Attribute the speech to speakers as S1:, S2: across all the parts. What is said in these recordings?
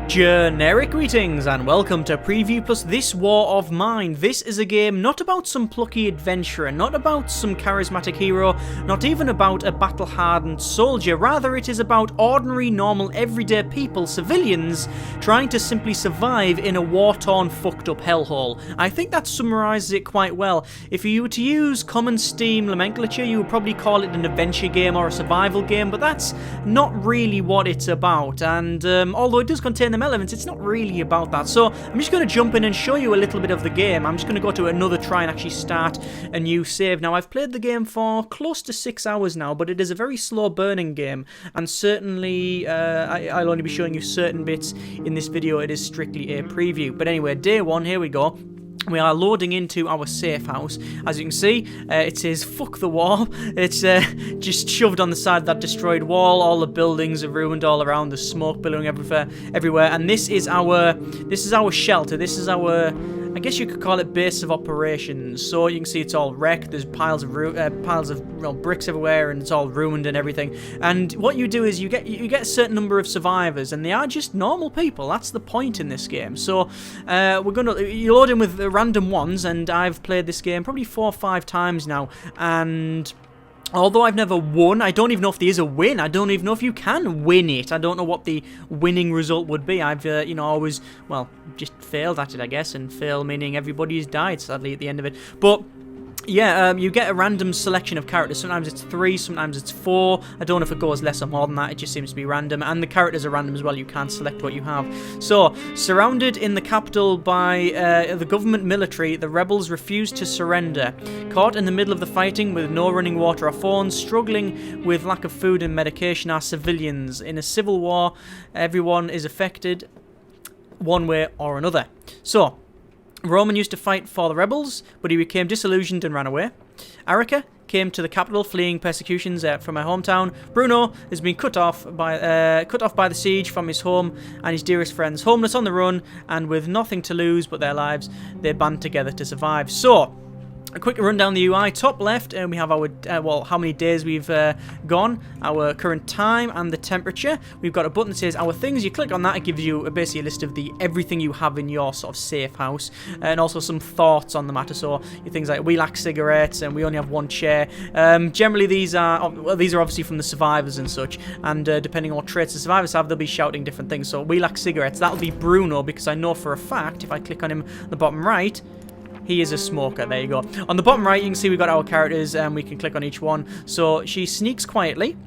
S1: Generic greetings and welcome to Preview Plus This War of Mine. This is a game not about some plucky adventurer, not about some charismatic hero, not even about a battle-hardened soldier. Rather, it is about ordinary, normal, everyday people, civilians, trying to simply survive in a war-torn, fucked-up hellhole. I think that summarises it quite well. If you were to use common Steam nomenclature, you would probably call it an adventure game or a survival game, but that's not really what it's about. And although it does contain them elements, it's not really about that. So I'm just going to jump in and show you a little bit of the game. I'm just going to go to another try and actually start a new save. Now, I've played the game for close to 6 hours now, but it is a very slow burning game, and certainly I'll only be showing you certain bits in this video. It is strictly a preview. But anyway, day one, here we go. We are loading into our safe house. As you can see, it says "fuck the war." It's just shoved on the side of that destroyed wall. All the buildings are ruined all around. There's smoke billowing everywhere. And this is our shelter. This is our, I guess you could call it, base of operations. So you can see it's all wrecked. There's piles of bricks everywhere, and it's all ruined and everything. And what you do is you get a certain number of survivors, and they are just normal people. That's the point in this game. So you load in with random ones, and I've played this game probably 4 or 5 times now, and although I've never won, I don't even know if there is a win. I don't even know if you can win it. I don't know what the winning result would be. I've, always, well, just failed at it, I guess, and fail meaning everybody's died, sadly, at the end of it. But yeah, you get a random selection of characters. Sometimes it's 3, sometimes it's 4. I don't know if it goes less or more than that. It just seems to be random. And the characters are random as well. You can't select what you have. So, surrounded in the capital by the government military, the rebels refuse to surrender. Caught in the middle of the fighting with no running water or phones, struggling with lack of food and medication are civilians. In a civil war, everyone is affected one way or another. So, Roman used to fight for the rebels, but he became disillusioned and ran away. Arica came to the capital, fleeing persecutions from her hometown. Bruno has been cut off by the siege from his home and his dearest friends. Homeless, on the run, and with nothing to lose but their lives, they band together to survive. So, a quick run down the UI. Top left, and we have our, how many days we've gone, our current time, and the temperature. We've got a button that says our things. You click on that, it gives you basically a list of everything you have in your sort of safe house, and also some thoughts on the matter. So things like, we lack cigarettes, and we only have 1 chair. Generally, these are obviously from the survivors and such, and depending on what traits the survivors have, they'll be shouting different things. So we lack cigarettes. That'll be Bruno, because I know for a fact, if I click on him on the bottom right, he is a smoker. There you go. On the bottom right, you can see we've got our characters, and we can click on each one. So she sneaks quietly.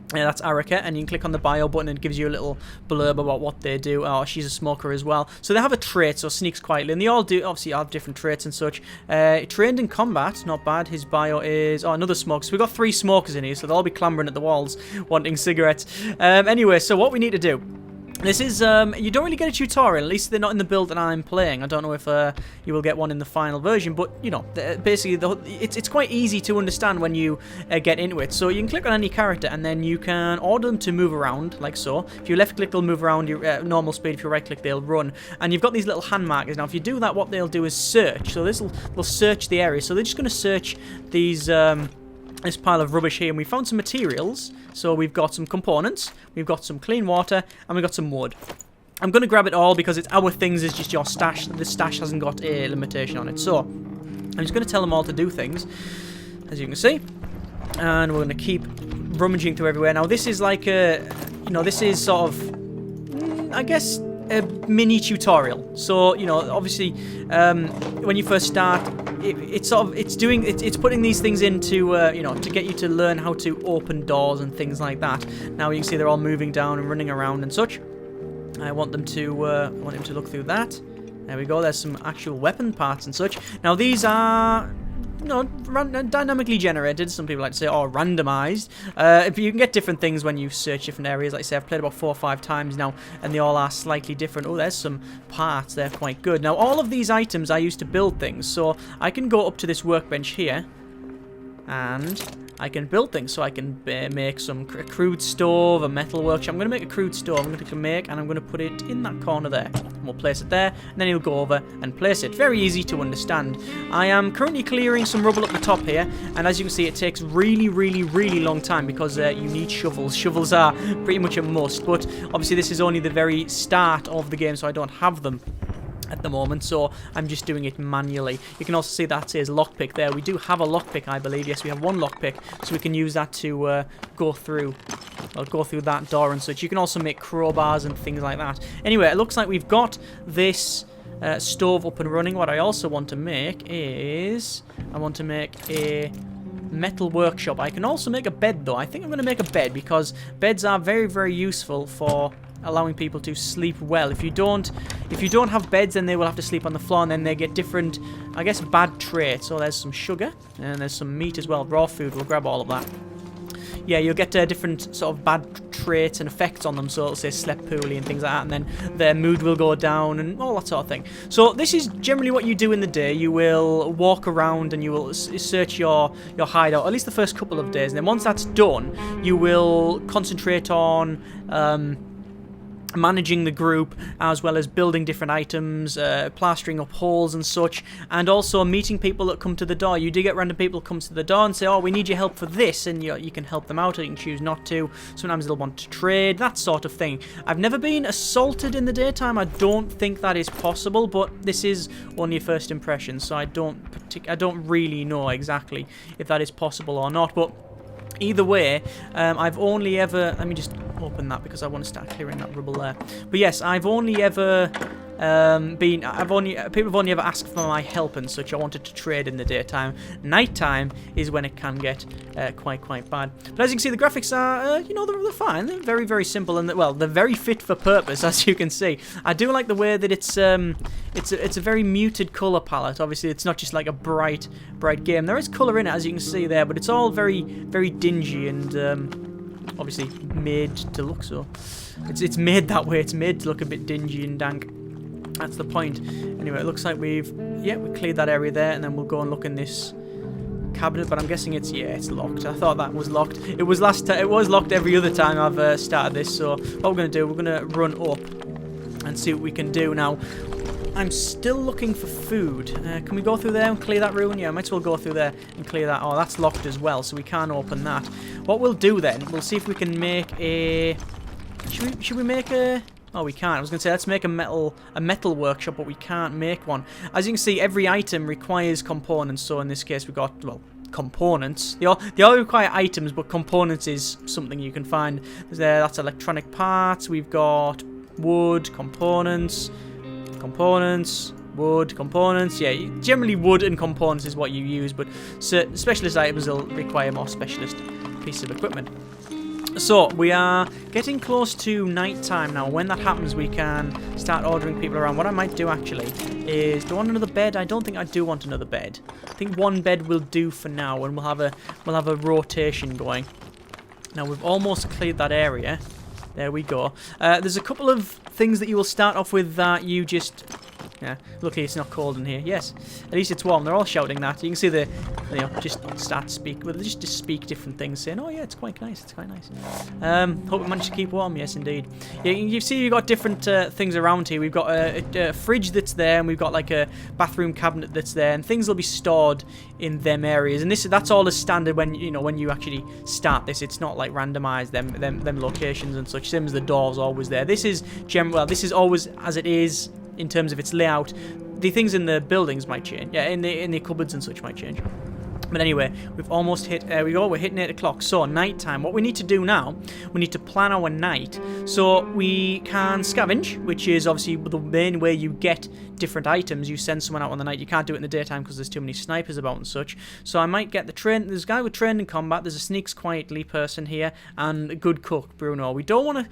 S1: That's Arica, and you can click on the bio button and it gives you a little blurb about what they do. Oh, she's a smoker as well. So they have a trait, so sneaks quietly, and they all do obviously have different traits and such. Trained in combat, not bad. His bio is another smoker. So we've got 3 smokers in here, so they'll all be clambering at the walls wanting cigarettes. Anyway, so what we need to do. This is, you don't really get a tutorial, at least they're not in the build that I'm playing. I don't know if you will get one in the final version, but, you know, basically, it's quite easy to understand when you get into it. So you can click on any character, and then you can order them to move around, like so. If you left-click, they'll move around your normal speed. If you right-click, they'll run. And you've got these little hand markers. Now, if you do that, what they'll do is search. So they'll search the area. So they're just going to search these... this pile of rubbish here, and we found some materials. So we've got some components, we've got some clean water, and we've got some wood. I'm going to grab it all because it's our things is just your stash. The stash hasn't got a limitation on it. So I'm just going to tell them all to do things, as you can see. And we're going to keep rummaging through everywhere. Now this is like a, this is sort of, I guess, a mini tutorial. So, obviously, when you first start, it's putting these things into, to get you to learn how to open doors and things like that. Now you can see they're all moving down and running around and such. I want him to look through that. There we go. There's some actual weapon parts and such. Now these are, dynamically generated. Some people like to say, or randomized. You can get different things when you search different areas. Like I say, I've played about 4 or 5 times now, and they all are slightly different. Oh, there's some parts. They're quite good. Now, all of these items I used to build things, so I can go up to this workbench here, and I can build things. So I can make some crude stove, a metal workshop. I'm going to make a crude stove. I'm going to make, and I'm going to put it in that corner there. And we'll place it there, and then he'll go over and place it. Very easy to understand. I am currently clearing some rubble up the top here, and as you can see, it takes really, really, really long time because you need shovels. Shovels are pretty much a must, but obviously this is only the very start of the game, so I don't have them at the moment, so I'm just doing it manually. You can also see that says lockpick there. We do have a lockpick, I believe. Yes, we have one lockpick, so we can use that to go through that door and such. You can also make crowbars and things like that. Anyway, it looks like we've got this stove up and running. What I also want to make is I want to make a metal workshop. I can also make a bed, though. I think I'm going to make a bed because beds are very, very useful for allowing people to sleep well. If you don't have beds, then they will have to sleep on the floor, and then they get different, I guess, bad traits. So there's some sugar, and there's some meat as well. Raw food, we'll grab all of that. Yeah, you'll get different sort of bad traits and effects on them. So it'll say slept poorly and things like that, and then their mood will go down and all that sort of thing. So this is generally what you do in the day. You will walk around and you will search your hideout, at least the first couple of days. And then once that's done, you will concentrate on managing the group, as well as building different items, plastering up holes and such, and also meeting people that come to the door. You do get random people come to the door and say, oh, we need your help for this, and you can help them out, or you can choose not to. Sometimes they'll want to trade, that sort of thing. I've never been assaulted in the daytime. I don't think that is possible, but this is only a first impression, so I don't really know exactly if that is possible or not, but either way, I've only ever... Let me just open that because I want to start clearing that rubble there. But yes, I've only ever people have only ever asked for my help and such. I wanted to trade in the daytime. Nighttime is when it can get quite bad. But as you can see, the graphics are, they're fine. They're very, very simple, and they're very fit for purpose, as you can see. I do like the way that it's a very muted color palette. Obviously, it's not just like a bright game. There is color in it, as you can see there, but it's all very, very dingy and obviously made to look so. It's made that way. It's made to look a bit dingy and dank. That's the point. Anyway, it looks like we cleared that area there, and then we'll go and look in this cabinet, but I'm guessing it's locked. I thought that was locked. It was locked every other time I've started this, so what we're going to do, we're going to run up and see what we can do. Now, I'm still looking for food. Can we go through there and clear that ruin? Yeah, I might as well go through there and clear that. Oh, that's locked as well, so we can't open that. What we'll do then, we'll see if we can make a... Should we make a... Oh, we can't. I was going to say, let's make a metal workshop, but we can't make one. As you can see, every item requires components, so in this case we've got, well, components. They all require items, but components is something you can find. That's electronic parts. We've got wood, components, wood, components. Yeah, generally wood and components is what you use, but certain specialist items will require more specialist pieces of equipment. So, we are getting close to night time now. When that happens, we can start ordering people around. What I might do, actually, is... Do I want another bed? I don't think I do want another bed. I think one bed will do for now, and we'll have a rotation going. Now, we've almost cleared that area. There we go. There's a couple of things that you will start off with that you just... Yeah, luckily it's not cold in here. Yes, at least it's warm. They're all shouting that. You can see just start to speak. Well, they just speak different things, saying, "Oh yeah, it's quite nice. It's quite nice." Hope we managed to keep warm. Yes, indeed. Yeah, you see, you've got different things around here. We've got a fridge that's there, and we've got like a bathroom cabinet that's there, and things will be stored in them areas. And that's all as standard when you actually start this. It's not like randomized them locations and such. Same as the doors always there. This is this is always as it is. In terms of its layout, the things in the buildings might change. Yeah, in the cupboards and such might change. But anyway, we've almost hit. We're hitting 8 o'clock. So night time. What we need to do now, we need to plan our night. So we can scavenge, which is obviously the main way you get different items. You send someone out on the night. You can't do it in the daytime because there's too many snipers about and such. So I might get there's a guy with trained in combat. There's a sneaks quietly person here, and a good cook, Bruno. We don't want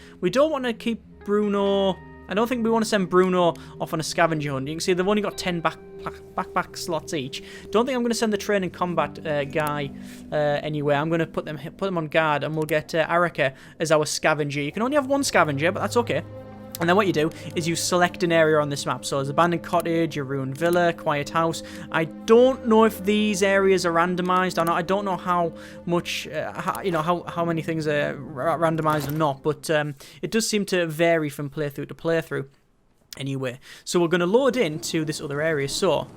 S1: to keep Bruno. I don't think we want to send Bruno off on a scavenger hunt. You can see they've only got 10 backpack slots each. Don't think I'm going to send the training combat guy anywhere. I'm going to put them on guard, and we'll get Arika as our scavenger. You can only have one scavenger, but that's okay. And then what you do is you select an area on this map. So there's abandoned cottage, a ruined villa, quiet house. I don't know if these areas are randomized or not. I don't know how much, how many things are randomized or not. But it does seem to vary from playthrough to playthrough. Anyway, so we're going to load into this other area. So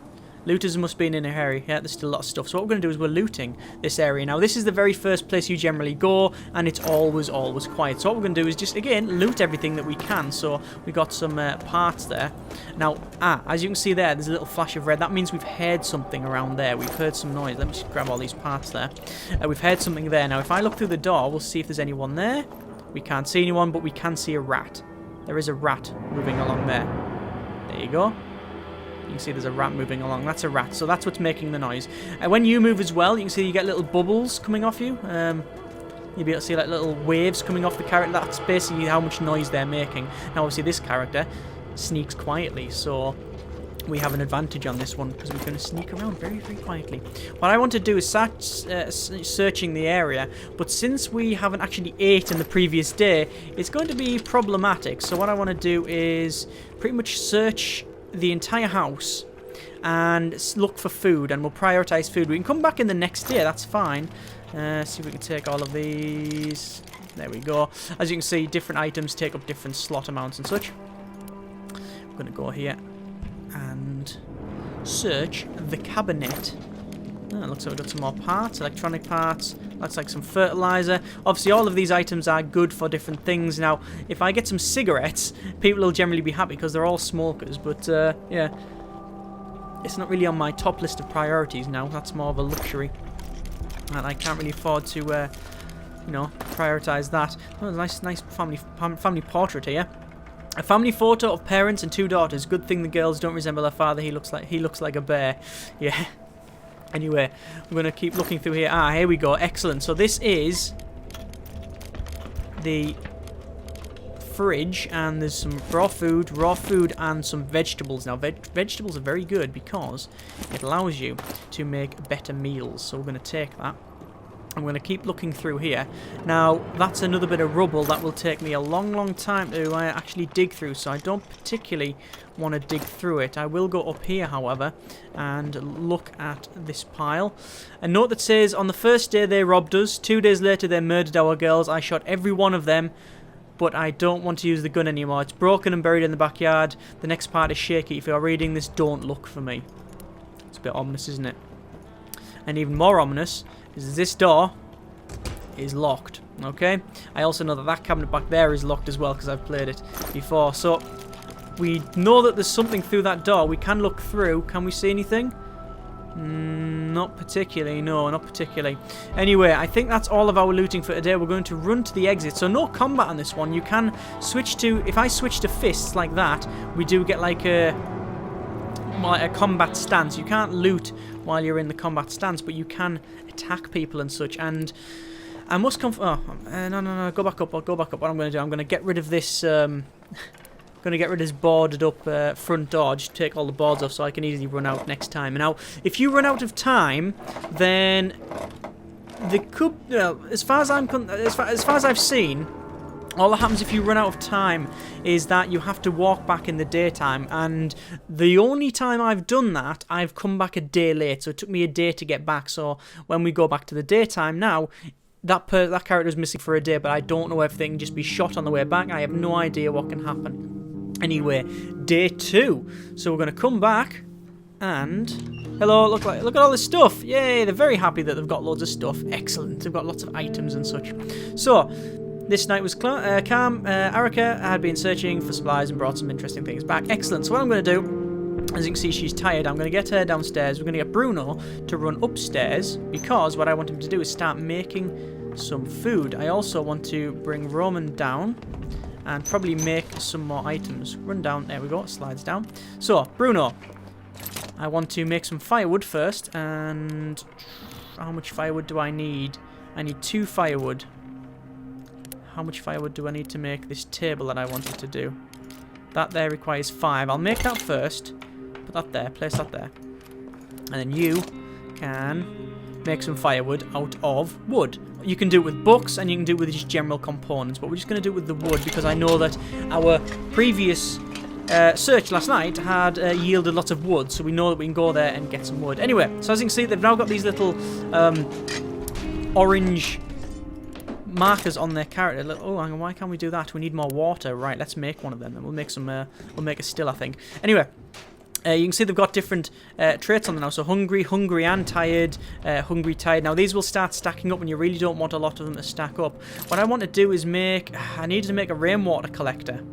S1: looters must be in an area. Yeah, there's still a lot of stuff. So what we're going to do is we're looting this area. Now, this is the very first place you generally go, and it's always quiet. So what we're going to do is just, again, loot everything that we can. So we got some parts there. Now, as you can see there, there's a little flash of red. That means we've heard something around there. We've heard some noise. Let me just grab all these parts there. We've heard something there. Now, if I look through the door, we'll see if there's anyone there. We can't see anyone, but we can see a rat. There is a rat moving along there. There you go. You can see there's a rat moving along. That's a rat, so that's what's making the noise. And when you move as well, you can see you get little bubbles coming off you. You'll be able to see like little waves coming off the character. That's basically how much noise they're making. Now, obviously, this character sneaks quietly, so we have an advantage on this one because we're going to sneak around very, very quietly. What I want to do is start searching the area, but since we haven't actually ate in the previous day, it's going to be problematic. So what I want to do is pretty much search the entire house and look for food, and we'll prioritize food. We can come back in the next day, that's fine. See if we can take all of these. There we go. As you can see, different items take up different slot amounts and such. I'm going to go here and search the cabinet. Looks like we've got some more parts, electronic parts. That's like some fertilizer. Obviously, all of these items are good for different things. Now, if I get some cigarettes, people will generally be happy because they're all smokers. But, yeah, it's not really on my top list of priorities now. That's more of a luxury. And I can't really afford to, prioritize that. Oh, nice family portrait here. A family photo of parents and 2 daughters. Good thing the girls don't resemble their father. He looks like a bear. Yeah. Anyway, we're going to keep looking through here. Here we go. Excellent. So this is the fridge, and there's some raw food, and some vegetables. Now, vegetables are very good because it allows you to make better meals. So we're going to take that. I'm going to keep looking through here. Now, that's another bit of rubble that will take me a long, long time to actually dig through, so I don't particularly want to dig through it. I will go up here, however, and look at this pile. A note that says, on the first day they robbed us, 2 days later they murdered our girls. I shot every one of them, but I don't want to use the gun anymore. It's broken and buried in the backyard. The next part is shaky. If you're reading this, don't look for me. It's a bit ominous, isn't it? And even more ominous is this door is locked. Okay, I also know that cabinet back there is locked as well because I've played it before. So we know that there's something through that door. We can look through. Can we see anything? Not particularly. No, not particularly. Anyway, I think that's all of our looting for today. We're going to run to the exit. So no combat on this one. You can switch to, if I switch to fists like that, we do get like a combat stance. You can't loot while you're in the combat stance, but you can attack people and such. And I must come. No. Go back up. I'll go back up. What I'm going to do, I'm going to get rid of this. Going to get rid of this boarded up front door. Just take all the boards off so I can easily run out next time. And now, if you run out of time, then the could. As far as I've seen, all that happens if you run out of time is that you have to walk back in the daytime, and the only time I've done that, I've come back a day late, so it took me a day to get back. So when we go back to the daytime now, that character's missing for a day, but I don't know if they can just be shot on the way back. I have no idea what can happen. Anyway, day 2. So we're going to come back, and hello, look at all this stuff. Yay, they're very happy that they've got loads of stuff. Excellent, they've got lots of items and such. So this night was calm. Arika had been searching for supplies and brought some interesting things back. Excellent. So what I'm going to do, as you can see, she's tired. I'm going to get her downstairs. We're going to get Bruno to run upstairs because what I want him to do is start making some food. I also want to bring Roman down and probably make some more items. Run down. There we go. Slides down. So, Bruno, I want to make some firewood first. And how much firewood do I need? I need 2 firewood. How much firewood do I need to make this table that I wanted to do? That there requires 5. I'll make that first. Put that there. Place that there. And then you can make some firewood out of wood. You can do it with books and you can do it with just general components, but we're just going to do it with the wood because I know that our previous search last night had yielded lots of wood, so we know that we can go there and get some wood. Anyway, so as you can see, they've now got these little orange markers on their character. Oh, hang on, why can't we do that? We need more water. Right, let's make one of them. Then we'll make some. We'll make a still, I think. Anyway. You can see they've got different traits on them now. So hungry, hungry and tired, hungry, tired. Now these will start stacking up and you really don't want a lot of them to stack up. What I want to do is I need to make a rainwater collector.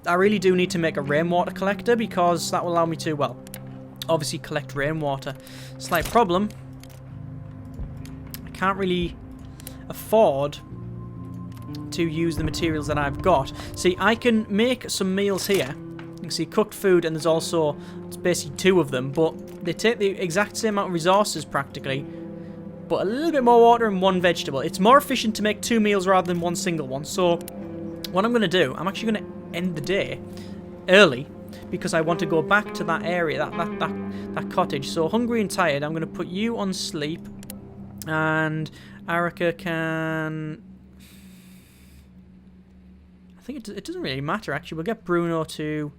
S1: I really do need to make a rainwater collector because that will allow me to, well, obviously collect rainwater. Slight problem. I can't really afford to use the materials that I've got. See, I can make some meals here. You can see cooked food, and there's also, it's basically 2 of them, but they take the exact same amount of resources practically, but a little bit more water and 1 vegetable. It's more efficient to make 2 meals rather than 1 single one. So what I'm going to do, I'm actually going to end the day early because I want to go back to that area, that cottage. So hungry and tired, I'm going to put you on sleep, and Arica can... I think it doesn't really matter actually. We'll get Bruno to...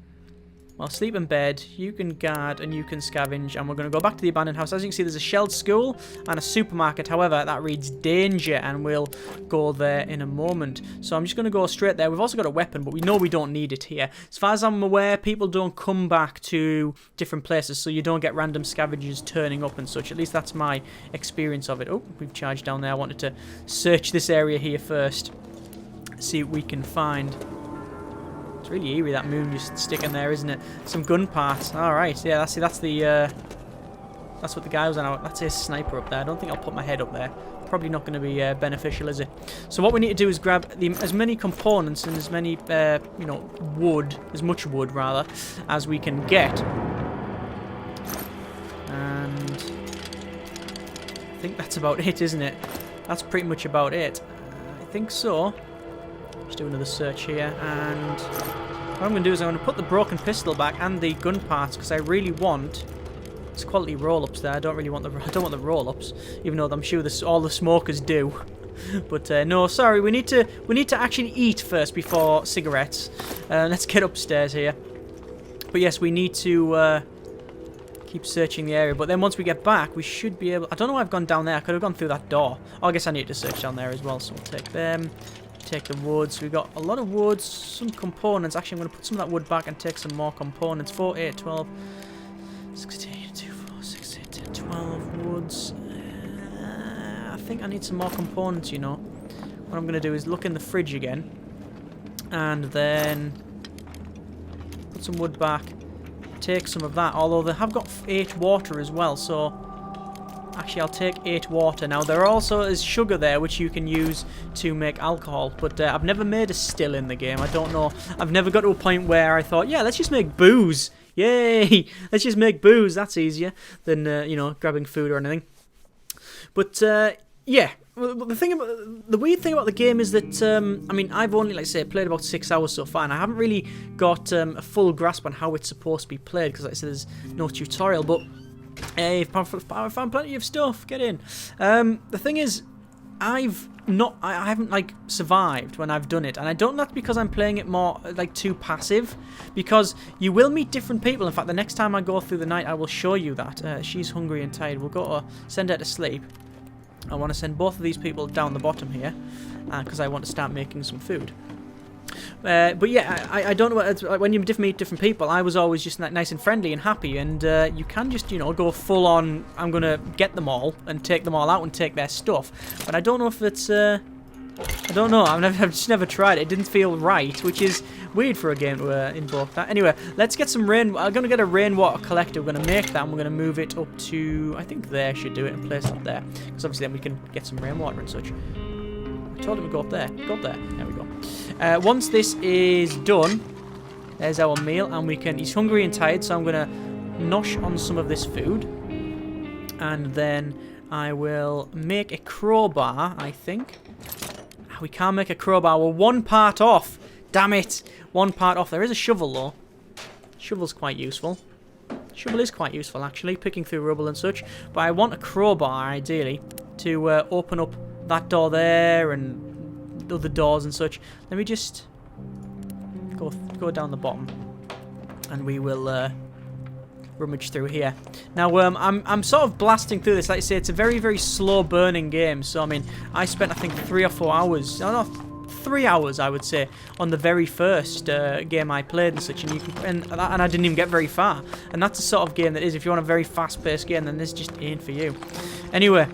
S1: Well, sleep in bed, you can guard, and you can scavenge, and we're going to go back to the abandoned house. As you can see, there's a shelled school and a supermarket. However, that reads danger, and we'll go there in a moment. So I'm just going to go straight there. We've also got a weapon, but we know we don't need it here. As far as I'm aware, people don't come back to different places, so you don't get random scavengers turning up and such. At least that's my experience of it. Oh, we've charged down there. I wanted to search this area here first. See what we can find. It's really eerie, that moon just sticking there, isn't it? Some gun parts. Alright, yeah, that's the, that's what the guy was on. That's a sniper up there. I don't think I'll put my head up there. Probably not going to be beneficial, is it? So what we need to do is grab as many components and as many, you know, wood, as much wood, rather, as we can get. And I think that's about it, isn't it? That's pretty much about it. I think so. Just do another search here, and what I'm going to do is I'm going to put the broken pistol back and the gun parts because I really want it's quality roll-ups there. I don't want the roll-ups, even though I'm sure all the smokers do. But no, sorry, we need to actually eat first before cigarettes. Let's get upstairs here. But yes, we need to keep searching the area. But then once we get back, we should be able. I don't know why I've gone down there. I could have gone through that door. Oh, I guess I need to search down there as well. So we'll take them. Take the wood. So we've got a lot of wood, some components. Actually, I'm going to put some of that wood back and take some more components. 4, 8, 12, 16, 2, 4, 6, 8, 10, 12 woods. I think I need some more components, you know. What I'm going to do is look in the fridge again. And then put some wood back. Take some of that. Although they have got 8 water as well, so... Actually, I'll take 8 water. Now, there also is sugar there, which you can use to make alcohol. But I've never made a still in the game. I don't know. I've never got to a point where I thought, yeah, let's just make booze. Yay! Let's just make booze. That's easier than, you know, grabbing food or anything. But, yeah. The weird thing about the game is that, I mean, I've only, like I say, played about 6 hours so far, and I haven't really got a full grasp on how it's supposed to be played, because, like I said, there's no tutorial, but... Hey, I found plenty of stuff. Get in. The thing is, I haven't like survived when I've done it, and I don't know that's because I'm playing it more like too passive. Because you will meet different people. In fact, the next time I go through the night, I will show you that. She's hungry and tired. We'll go send her to sleep. I want to send both of these people down the bottom here, because I want to start making some food. But yeah, I don't know, when you meet different people, I was always just nice and friendly and happy, and you can just, you know, go full on, I'm going to get them all and take them all out and take their stuff. But I don't know if it's, I don't know, I've just never tried it. It didn't feel right, which is weird for a game to invoke that. Anyway, let's get some I'm going to get a rainwater collector. We're going to make that, and we're going to move it up to, I think there should do it, and place it up there. Because obviously then we can get some rainwater and such. I told him to go up there. Go up there. There we go. Once this is done, there's our meal, and we can... He's hungry and tired, so I'm going to nosh on some of this food. And then I will make a crowbar, I think. We can't make a crowbar. We're 1 part off. Damn it. 1 part off. There is a shovel, though. Shovel's quite useful. Shovel is quite useful, actually, picking through rubble and such. But I want a crowbar, ideally, to open up that door there and other doors and such. Let me just go down the bottom, and we will rummage through here. Now, I'm sort of blasting through this. Like I say, it's a very, very slow burning game. So, I mean, I spent, I think, 3 or 4 hours. I don't know, 3 hours, I would say, on the very first game I played and such, and I didn't even get very far. And that's the sort of game that is, if you want a very fast-paced game, then this just ain't for you. Anyway,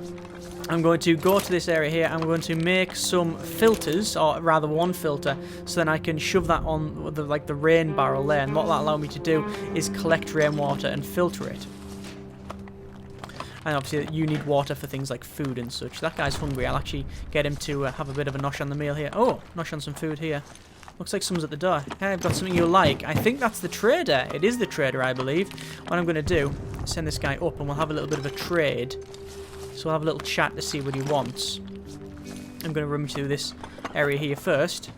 S1: I'm going to go to this area here. I'm going to make some filters, or rather one filter, so then I can shove that on the rain barrel there. And what that'll allow me to do is collect rainwater and filter it. And obviously you need water for things like food and such. That guy's hungry. I'll actually get him to have a bit of a nosh on the meal here. Oh, nosh on some food here. Looks like someone's at the door. Hey, I've got something you like. I think that's the trader. It is the trader, I believe. What I'm going to do is send this guy up and we'll have a little bit of a trade. So we'll have a little chat to see what he wants. I'm going to rummage through this area here first.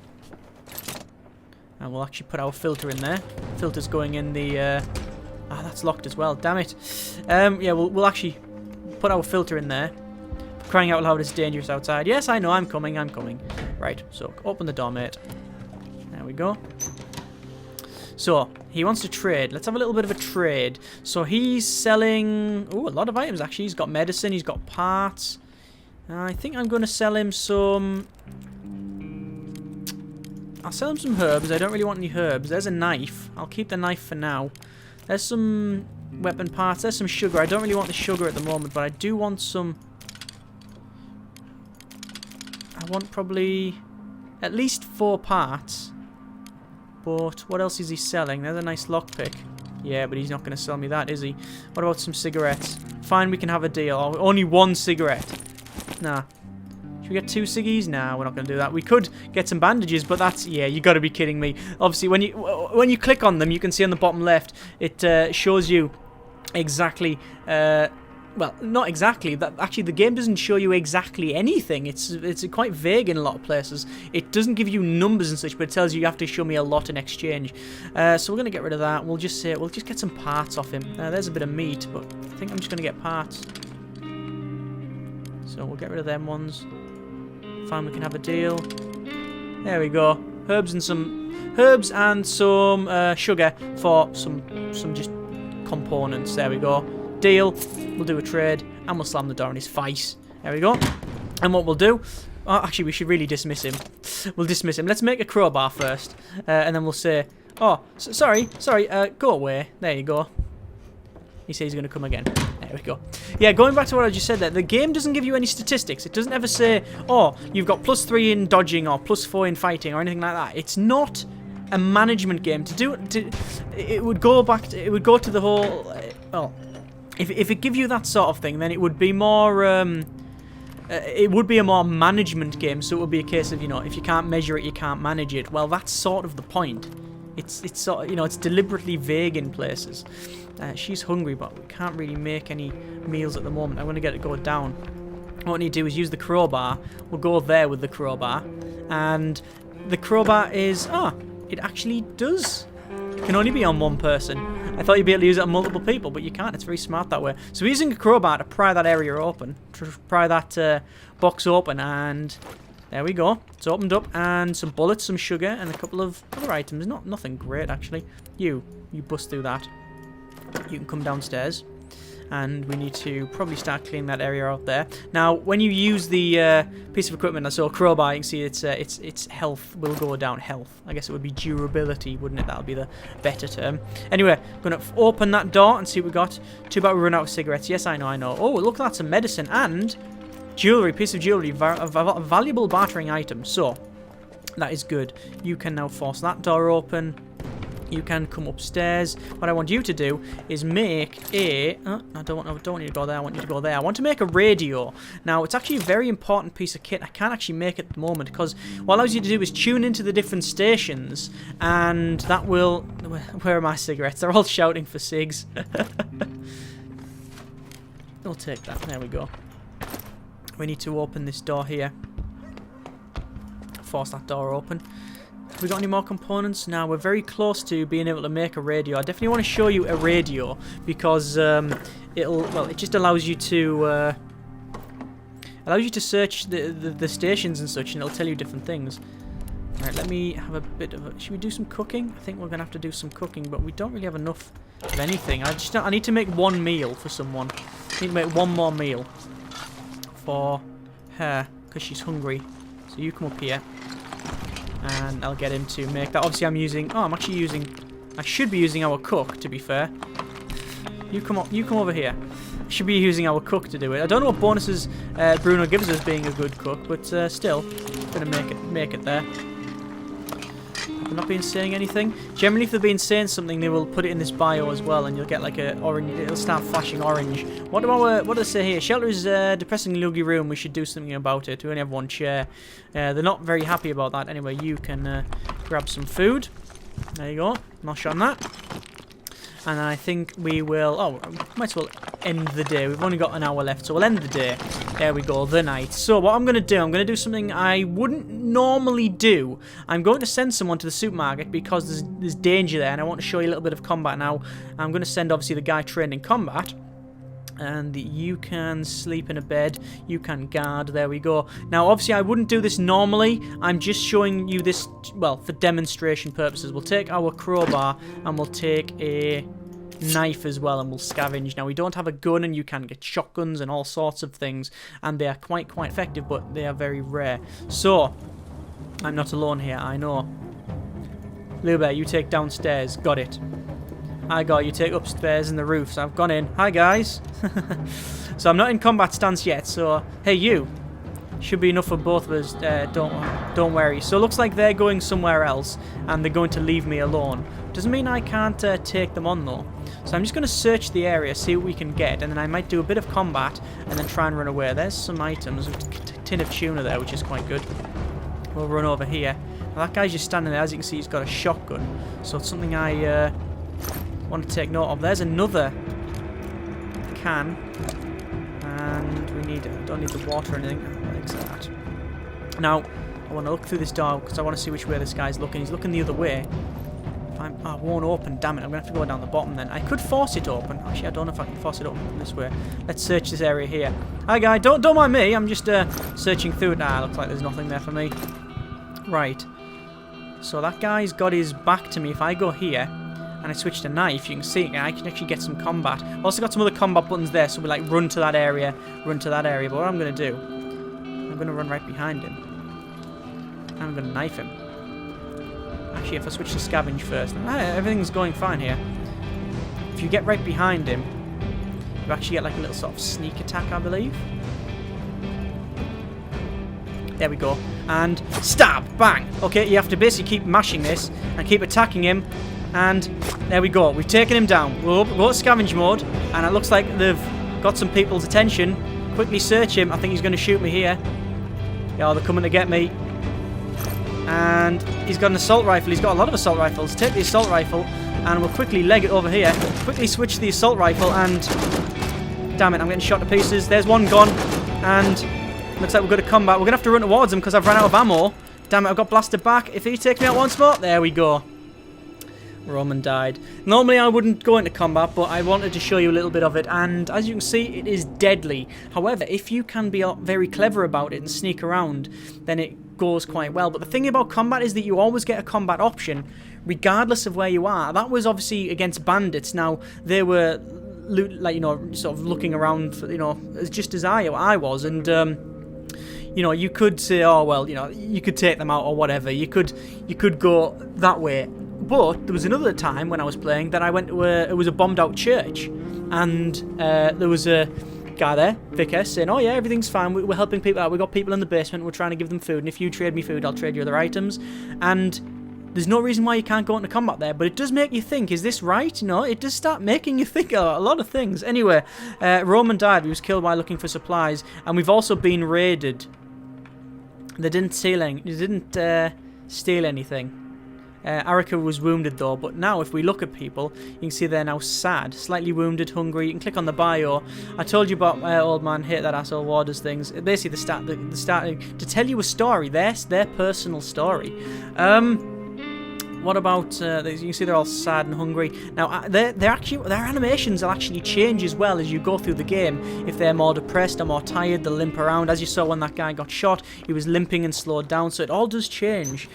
S1: And we'll actually put our filter in there. Filter's going in the... Ah, that's locked as well. Damn it. Yeah, we'll actually put our filter in there. Crying out loud, it's dangerous outside. Yes, I know, I'm coming. Right, so open the door, mate. There we go. So, he wants to trade. Let's have a little bit of a trade. So, he's selling... Ooh, a lot of items, actually. He's got medicine, he's got parts. I think I'm going to sell him some... I'll sell him some herbs. I don't really want any herbs. There's a knife. I'll keep the knife for now. There's some weapon parts. There's some sugar. I don't really want the sugar at the moment, but I do want some... I want probably at least 4 parts. But what else is he selling? There's a nice lockpick. Yeah, but he's not going to sell me that, is he? What about some cigarettes? Fine, we can have a deal. Oh, only 1 cigarette. Nah. Should we get 2 ciggies? Nah, we're not going to do that. We could get some bandages, but that's... Yeah, you got to be kidding me. Obviously, when you click on them, you can see on the bottom left, it shows you exactly... well, not exactly. Actually, the game doesn't show you exactly anything. It's quite vague in a lot of places. It doesn't give you numbers and such, but it tells you have to show me a lot in exchange. So we're going to get rid of that. We'll just get some parts off him. There's a bit of meat, but I think I'm just going to get parts. So we'll get rid of them ones. Fine, we can have a deal. There we go. Herbs and some sugar for some just components. There we go. Deal. We'll do a trade and we'll slam the door in his face. There we go. And what we'll do... Oh, actually, we should really dismiss him. We'll dismiss him. Let's make a crowbar first. And then we'll say... Oh, sorry. Go away. There you go. He says he's going to come again. There we go. Yeah, going back to what I just said there, the game doesn't give you any statistics. It doesn't ever say, oh, you've got +3 in dodging or +4 in fighting or anything like that. It's not a management game. It would go to the whole... well, if it give you that sort of thing, then it would be more... it would be a more management game, so it would be a case of, if you can't measure it, you can't manage it. Well, that's sort of the point. It's sort of, it's deliberately vague in places. She's hungry, but we can't really make any meals at the moment. I'm going to get it go down. What we need to do is use the crowbar. We'll go there with the crowbar. And the crowbar is... it actually does. It can only be on 1 person. I thought you'd be able to use it on multiple people, but you can't. It's very smart that way. So we're using a crowbar to pry that area open. To pry that box open, and... There we go. It's opened up, and some bullets, some sugar, and a couple of other items. Nothing great, actually. You bust through that. You can come downstairs, and we need to probably start cleaning that area out there. Now, when you use the piece of equipment, I saw a crowbar, you can see its health will go down. Health. I guess it would be durability, wouldn't it? That would be the better term. Anyway, I'm going to open that door and see what we got. Too bad we run out of cigarettes. Yes, I know. Oh, look, that's some medicine and... Jewellery, piece of jewellery, a valuable bartering item. So, that is good. You can now force that door open. You can come upstairs. What I want you to do is make a... I don't want you to go there. I want you to go there. I want to make a radio. Now, it's actually a very important piece of kit. I can't actually make it at the moment because what allows you to do is tune into the different stations, and that will... Where are my cigarettes? They're all shouting for cigs. I'll take that. There we go. We need to open this door here. Force that door open. Have we got any more components? Now we're very close to being able to make a radio. I definitely want to show you a radio because it just allows you to search the stations and such, and it'll tell you different things. Alright, let me have a bit of a... Should we do some cooking? I think we're going to have to do some cooking, but we don't really have enough of anything. I need to make one meal for someone. I need to make one more meal for her, because she's hungry. So you come up here, and I'll get him to make that. Obviously I'm using... Oh, I'm actually using... I should be using our cook, to be fair. You come over here. I should be using our cook to do it. I don't know what bonuses Bruno gives us being a good cook, but still, I'm gonna make it there. Have they not been saying anything? Generally, if they've been saying something, they will put it in this bio as well, and you'll get like a orange. It'll start flashing orange. What do they say here? Shelter is a depressingly ugly room. We should do something about it. We only have one chair. They're not very happy about that. Anyway, you can grab some food. There you go. Nosh on that. And I think we will... Oh, might as well end the day. We've only got an hour left, so we'll end the day. There we go, the night. So what I'm going to do something I wouldn't normally do. I'm going to send someone to the supermarket because there's danger there, and I want to show you a little bit of combat now. I'm going to send, obviously, the guy trained in combat. And you can sleep in a bed, you can guard, there we go. Now, obviously, I wouldn't do this normally. I'm just showing you this, well, for demonstration purposes. We'll take our crowbar and we'll take a knife as well and we'll scavenge. Now, we don't have a gun and you can get shotguns and all sorts of things. And they are quite effective, but they are very rare. So, I'm not alone here, I know. Lube, you take downstairs, got it. I got you take upstairs in the roof, so I've gone in. Hi guys. So I'm not in combat stance yet, so hey you. Should be enough for both of us, don't worry. So it looks like they're going somewhere else and they're going to leave me alone. Doesn't mean I can't take them on though. So I'm just going to search the area, see what we can get, and then I might do a bit of combat and then try and run away. There's some items, a tin of tuna there, which is quite good. We'll run over here. Now that guy's just standing there, as you can see he's got a shotgun. So it's something I want to take note of. There's another can, and we don't need the water or anything like that. Now I want to look through this door because I want to see which way this guy's looking. He's looking the other way. Oh, it won't open, damn it. I'm gonna have to go down the bottom then. I could force it open. Actually, I don't know if I can force it open this way. Let's search this area here. Hi guy, don't mind me, I'm just searching through it. Nah, looks like there's nothing there for me. Right, so that guy's got his back to me. If I go here and I switch to knife, you can see I can actually get some combat. I've also got some other combat buttons there, so we like run to that area. But what I'm going to do, I'm going to run right behind him. I'm going to knife him. Actually, if I switch to scavenge first, everything's going fine here. If you get right behind him, you actually get like a little sort of sneak attack, I believe. There we go. And stab! Bang! Okay, you have to basically keep mashing this and keep attacking him. And there we go. We've taken him down. We'll go to scavenge mode. And it looks like they've got some people's attention. Quickly search him. I think he's going to shoot me here. Yeah, they're coming to get me. And he's got an assault rifle. He's got a lot of assault rifles. Take the assault rifle. And we'll quickly leg it over here. Quickly switch the assault rifle. And damn it, I'm getting shot to pieces. There's one gone. And looks like we're going to combat. We're going to have to run towards him because I've run out of ammo. Damn it, I've got blasted back. If he takes me out once more, there we go. Roman died. Normally I wouldn't go into combat, but I wanted to show you a little bit of it, and as you can see, it is deadly. However, if you can be very clever about it and sneak around, then it goes quite well. But the thing about combat is that you always get a combat option, regardless of where you are. That was obviously against bandits. Now, they were, like, you know, sort of looking around, you know, just as I was, and you know, you could say, oh well, you know, you could take them out or whatever. You could go that way. But there was another time when I was playing that I went to it was a bombed out church, and there was a guy there, vicar, saying, oh yeah, everything's fine, we're helping people out, we've got people in the basement, we're trying to give them food, and if you trade me food, I'll trade you other items. And there's no reason why you can't go into combat there, but it does make you think, is this right? You know, it does start making you think a lot of things. Anyway, Roman died. He was killed while looking for supplies, and we've also been raided. They didn't steal anything. Arika was wounded though, but now if we look at people, you can see they're now sad, slightly wounded, hungry. You can click on the bio. I told you about old man hate that asshole warders things. Basically, the starting to tell you a story. Their personal story. What about, you can see they're all sad and hungry. Now, their animations will actually change as well as you go through the game. If they're more depressed or more tired, they'll limp around. As you saw when that guy got shot, he was limping and slowed down, so it all does change.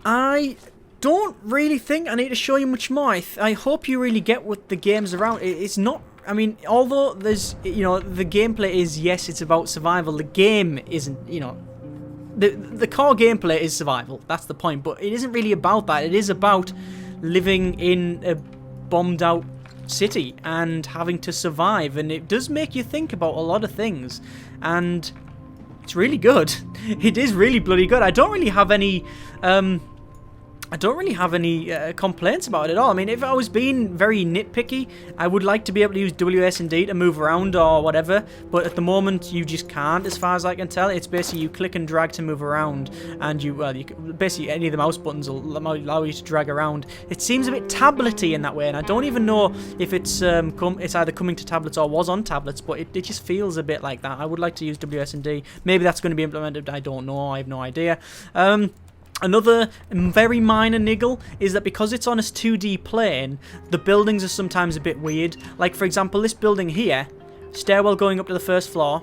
S1: I don't really think I need to show you much more. I hope you really get what the game's around. It's not... I mean, although there's, you know, the gameplay is, yes, it's about survival, the game isn't, you know... The core gameplay is survival, that's the point, but it isn't really about that. It is about living in a bombed out city and having to survive, and it does make you think about a lot of things, and it's really good. It is really bloody good. I don't really have any complaints about it at all. I mean, if I was being very nitpicky, I would like to be able to use WSD to move around or whatever, but at the moment you just can't, as far as I can tell. It's basically you click and drag to move around, and basically any of the mouse buttons will allow you to drag around. It seems a bit tablety in that way, and I don't even know if it's either coming to tablets or was on tablets, but it just feels a bit like that. I would like to use WSD. Maybe that's going to be implemented, I don't know, I have no idea. Another very minor niggle is that because it's on a 2D plane, the buildings are sometimes a bit weird. Like, for example, this building here, stairwell going up to the first floor.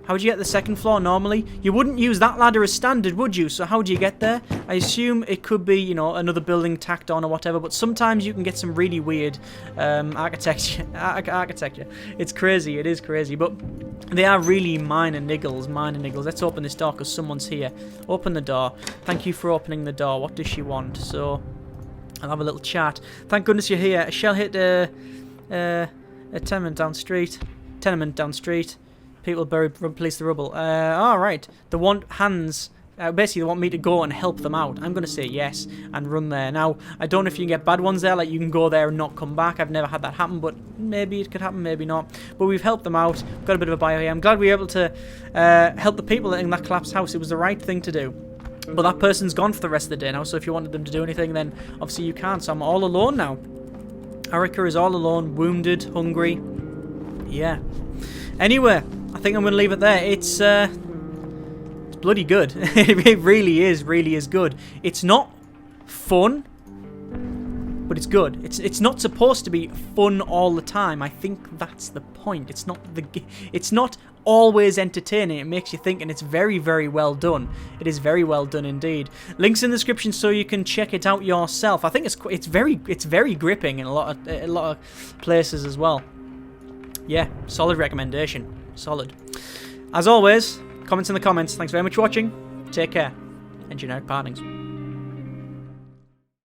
S1: How would you get the second floor normally? You wouldn't use that ladder as standard, would you? So how do you get there? I assume it could be, you know, another building tacked on or whatever, but sometimes you can get some really weird architecture. It's crazy, it is crazy, but they are really minor niggles, Let's open this door because someone's here. Open the door. Thank you for opening the door. What does she want? So, I'll have a little chat. Thank goodness you're here. Shell hit a tenement down street. People buried, replace the rubble. Alright. They want hands. Basically, they want me to go and help them out. I'm going to say yes and run there. Now, I don't know if you can get bad ones there, like you can go there and not come back. I've never had that happen, but maybe it could happen, maybe not. But we've helped them out. Got a bit of a bio here. I'm glad we were able to help the people in that collapsed house. It was the right thing to do. But that person's gone for the rest of the day now, so if you wanted them to do anything, then obviously you can't. So I'm all alone now. Erica is all alone, wounded, hungry. Yeah. Anyway, I think I'm going to leave it there. It's bloody good. It really is good. It's not fun, but it's good. It's not supposed to be fun all the time. I think that's the point. It's not always entertaining. It makes you think, and it's very, very well done. It is very well done indeed. Links in the description so you can check it out yourself. I think it's very gripping in a lot of places as well. Yeah, solid recommendation. Solid. As always, comments in the comments. Thanks very much for watching. Take care. And generic partings.